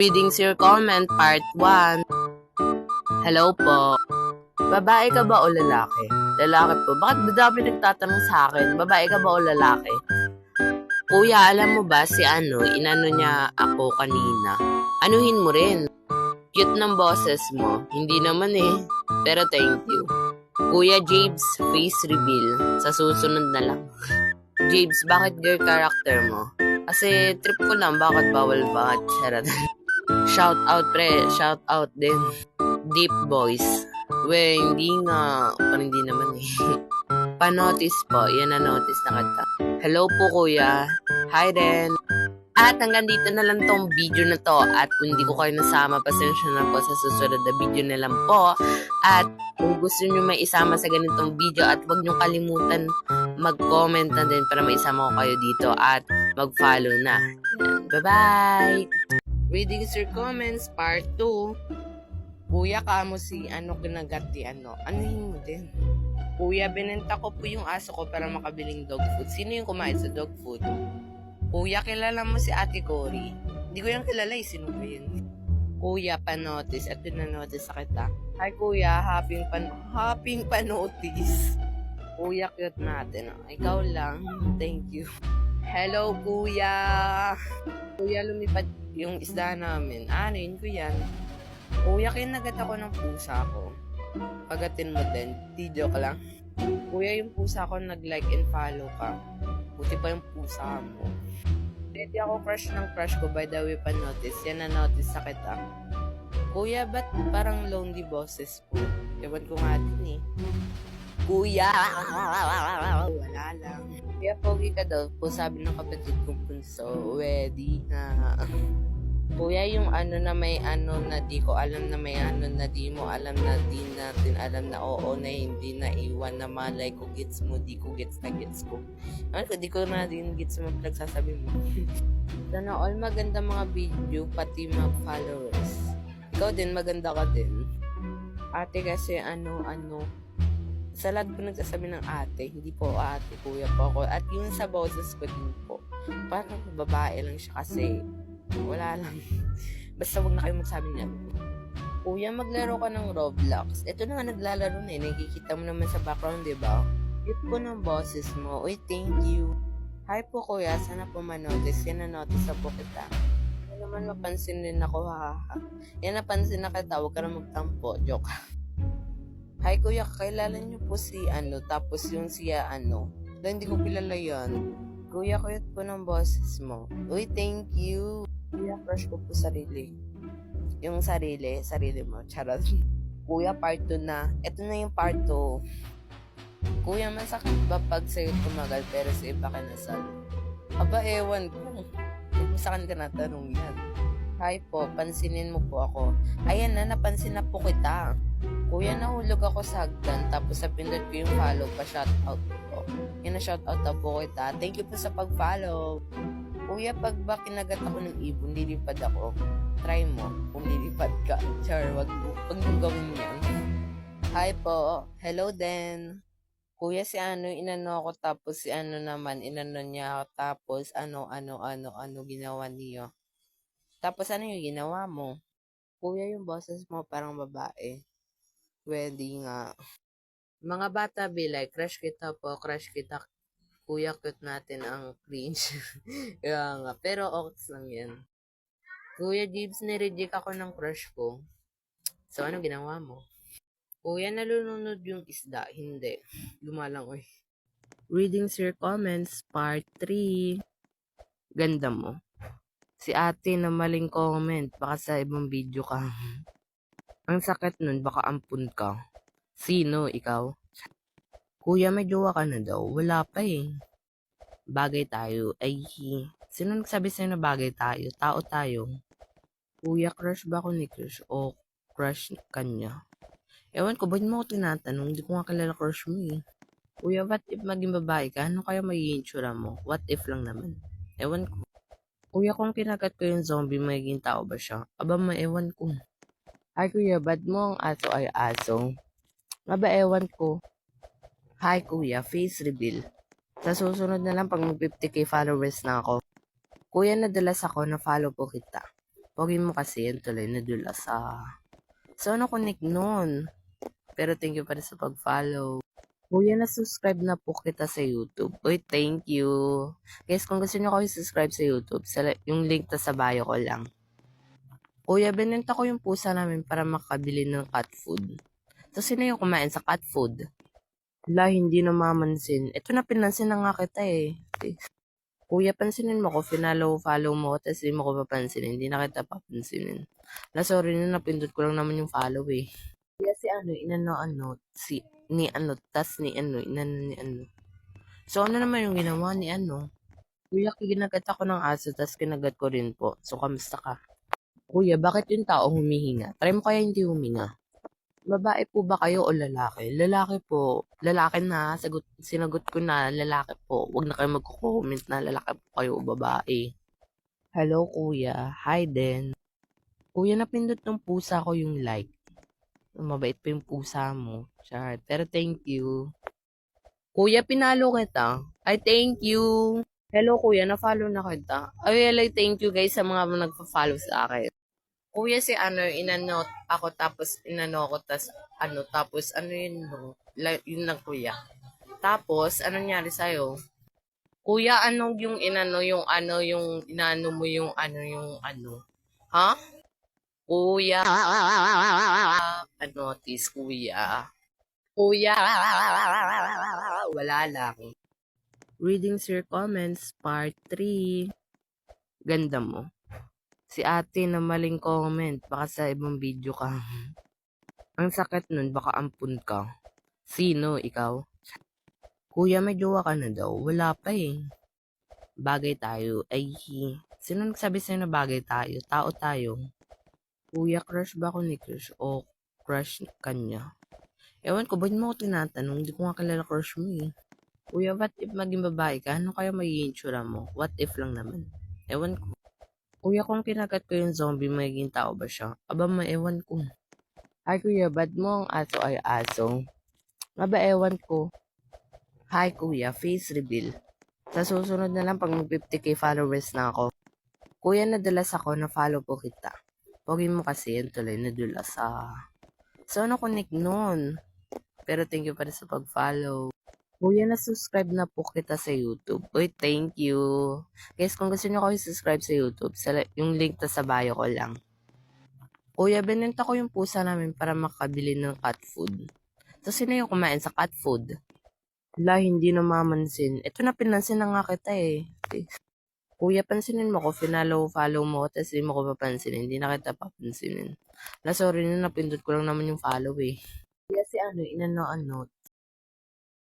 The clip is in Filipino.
Readings your comment, part 1. Hello po. Babae ka ba o lalaki? Lalaki po. Bakit dami nagtatanong sa akin? Babae ka ba o lalaki? Kuya, alam mo ba si inano niya ako kanina. Anuhin mo rin. Cute ng boses mo. Hindi naman eh. Pero thank you. Kuya Jabes, face reveal. Sa susunod na lang. Jabes, bakit girl character mo? Kasi trip ko lang, bakit bawal ba? Charot. Shout out pre, shout out din. Deep voice. We, hindi nga. Parang hindi naman eh. Pa-notice po. Yan na-notice na kita. Hello po kuya. Hi din. At hanggang dito na lang tong video na to. At kung hindi ko kayo nasama, pasensya na po sa susunod na video na lang po. At kung gusto nyo may isama sa ganitong video at huwag nyo kalimutan mag-comment na din para may isama ko kayo dito at mag-follow na. Bye-bye! Readings your comments, part 2. Kuya, kamo si kinagati anuhin mo din. Kuya, binenta ko po yung aso ko para makabiling dog food. Sino yung kumain sa dog food? Kuya, kilala mo si Ate Cory? Hindi ko yung kilala eh. Sino ba yun? Kuya, pa-notice. At na-notice sa kita. Hi, kuya. Happy pa-notice. Kuya, cute natin. Ikaw lang. Thank you. Hello, kuya. Kuya, lumipad yung isda namin. Ano yun ko yan? Kuya, kinagat ako ng pusa ko. Pagatin mo din. Di joke lang. Kuya, yung pusa ko nag-like and follow ka. Buti pa yung pusa mo. Hindi ako crush ng crush ko, by the way, pa-notice. Yan na-notice sa kita. Kuya, ba't parang lonely boses po? Ewan ko nga din eh. Kuya! Wala lang. Kuya, pogi ka daw po, sabi ng kapatid kong punso. Ready na. Kuya, yung na may na di ko alam na may na di mo alam na di natin alam na oo na hindi na iwan na malay ko gets mo, di ko gets na gets ko. Di ko na din gets mo pinagsasabi mo. Sana all maganda mga video, pati mga followers. Ikaw din, maganda ka din. Ate kasi sa lahat po nagsasabi ng ate, hindi po ate, kuya po ako. At yung sa boses ko din po, parang babae lang siya kasi wala lang. Basta wag na kayo magsabi niyan. Kuya, maglaro ka ng Roblox. Ito na nga naglalaro na eh. Nakikita mo naman sa background, di ba? Cute po ng boses mo. Uy, thank you. Hi po kuya, sana po manotice. Yan na-notice na po kita. Yan naman mapansin din ako, haha. Yan napansin na kita, huwag ka na magtampo. Joke. Hi kuya, kakilala niyo po si tapos yung siya hindi ko kilala yan. Kuya, cute po ng boses mo. Uy, thank you. Kuya, crush ko po sarili. Yung sarili mo. Charot. Kuya, part 2 na. Ito na yung part 2. Kuya, masakit ba pag sa'yo tumagal pero sa iba ka nasal? Aba, ewan ko. Huwag mo sa akin ka natanong yan. Hi po, pansinin mo po ako. Ayan na, napansin na po kita. Kuya, nahulog ako sa hagdan tapos sa pindot ko yung follow pa shoutout po. Yan na shoutout na po kita. Thank you po sa pag-follow. Kuya, pag ba kinagat ako ng ibon, lilipad ako. Try mo kung lilipad ka. Char, wag mong gawin yan. Hi po. Hello din. Kuya, si inano ako tapos si naman, inano niya ako tapos ginawa niyo. Tapos yung ginawa mo? Kuya, yung boses mo parang babae. Pwede nga. Mga bata be like, crush kita po, crush kita. Kuya, cute natin ang cringe. Kaya nga. Pero okay lang yan. Kuya Jibs, nireject ako ng crush ko. So, ano ginawa mo? Kuya, nalulunod yung isda. Hindi. Lumalang, oy. Readings your comments, part 3. Ganda mo. Si ate na maling comment. Baka sa ibang video ka. Ang sakit nun, baka ampun ka. Sino? Ikaw? Kuya, may jowa ka na daw. Wala pa eh. Bagay tayo. Ay, sino nagsabi sa'yo na bagay tayo? Tao tayo. Kuya, crush ba ako ni Crush? O crush kanya? Ewan ko, ba't mo ako tinatanong? Hindi ko nga kilala crush mo eh. Kuya, what if maging babae ka? Ano kaya magiging tsura mo? What if lang naman? Ewan ko. Kuya, kung kinagat ko yung zombie, magiging tao ba siya? Aba, maewan ko. Hi kuya, bad mo ang aso ay aso? Aba, ewan ko. Hi kuya, face reveal. Sa susunod na lang pag mag 50k followers na ako. Kuya, nadalas ako na follow po kita. Pogi mo kasi yan tuloy nadula sa... So, ano connect nun? Pero thank you pa rin sa pag-follow. Kuya, na-subscribe na po kita sa YouTube. Uy, thank you. Guys, kung gusto nyo ko i-subscribe sa YouTube, yung link ta sa bio ko lang. Kuya, binenta ko yung pusa namin para makabili ng cat food. So, sino yung kumain sa cat food? Wala, hindi na mamansin. Ito na pinansin na nga kita eh. Kuya, pansinin mo ko, follow mo ko, tapos hindi mo ko papansinin. Hindi na kita papansinin. Sorry na, napindot ko lang naman yung follow eh. Kaya si inano ni ano. So, ano naman yung ginawa ni ano? Kuya, kinagat ako ng aso, tas kinagat ko rin po. So, kamusta ka? Kuya, bakit yung tao humihinga? Try mo kaya hindi huminga. Babae po ba kayo o lalaki? Lalaki po. Lalaki na. Sinagot ko na, lalaki po. Huwag na kayo magko-comment na lalaki po kayo o babae. Hello, kuya. Hi, din. Kuya, napindot ng pusa ko yung like. Mabait pa yung pusa mo. Char. Pero thank you. Kuya, pinalo kita. Ay, thank you. Hello, kuya. Na-follow na kita. Ay, thank you guys sa mga nagpa-follow sa akin. Kuya, si inano ako tapos inano ko tapos ano yun no? Yun lang kuya. Tapos, ano nangyari sa'yo? Kuya, anong yung inano mo yung Ha? Kuya, notice, kuya. Kuya, wala lang. Reading your comments, part 3. Ganda mo. Si ate na maling comment, baka sa ibang video ka. Ang sakit nun, baka ampun ka. Sino, ikaw? Kuya, may jowa ka na daw. Wala pa eh. Bagay tayo. Ay, sino nagsabi sa'yo na bagay tayo? Tao tayo. Kuya, crush ba ako ni Crush? O crush kanya? Ewan ko, ba't mo ako tinatanong? Hindi ko nga kilala crush mo eh. Kuya, what if maging babae ka? Ano kaya magiging tsura mo? What if lang naman? Ewan ko. Kuya, kung kinagat ko yung zombie, magiging tao ba siya? Aba, maewan ko. Hi, kuya, bad mo ang aso ay aso? Aba, ewan ko. Hi, kuya, face reveal. Sa susunod na lang, pag mag 50k followers na ako. Kuya, nadulas ako, na-follow po kita. Pogi mo kasi yan tuloy, nadulas sa... So, ano connect nun? Pero thank you pa rin sa pag-follow. Kuya, na-subscribe na po kita sa YouTube. Uy, thank you. Guys, kung gusto nyo ko i-subscribe sa YouTube, yung link ta sa bio ko lang. Kuya, binenta ko yung pusa namin para makabili ng cat food. So, sino yung kumain sa cat food? Wala, hindi na mamansin. Ito na pinansin na nga kita eh. Kuya, pansinin mo ko, follow mo ko, tapos hindi mo ko papansinin. Hindi na kita papansinin. Sorry na, napindot ko lang naman yung follow eh. Kaya si inano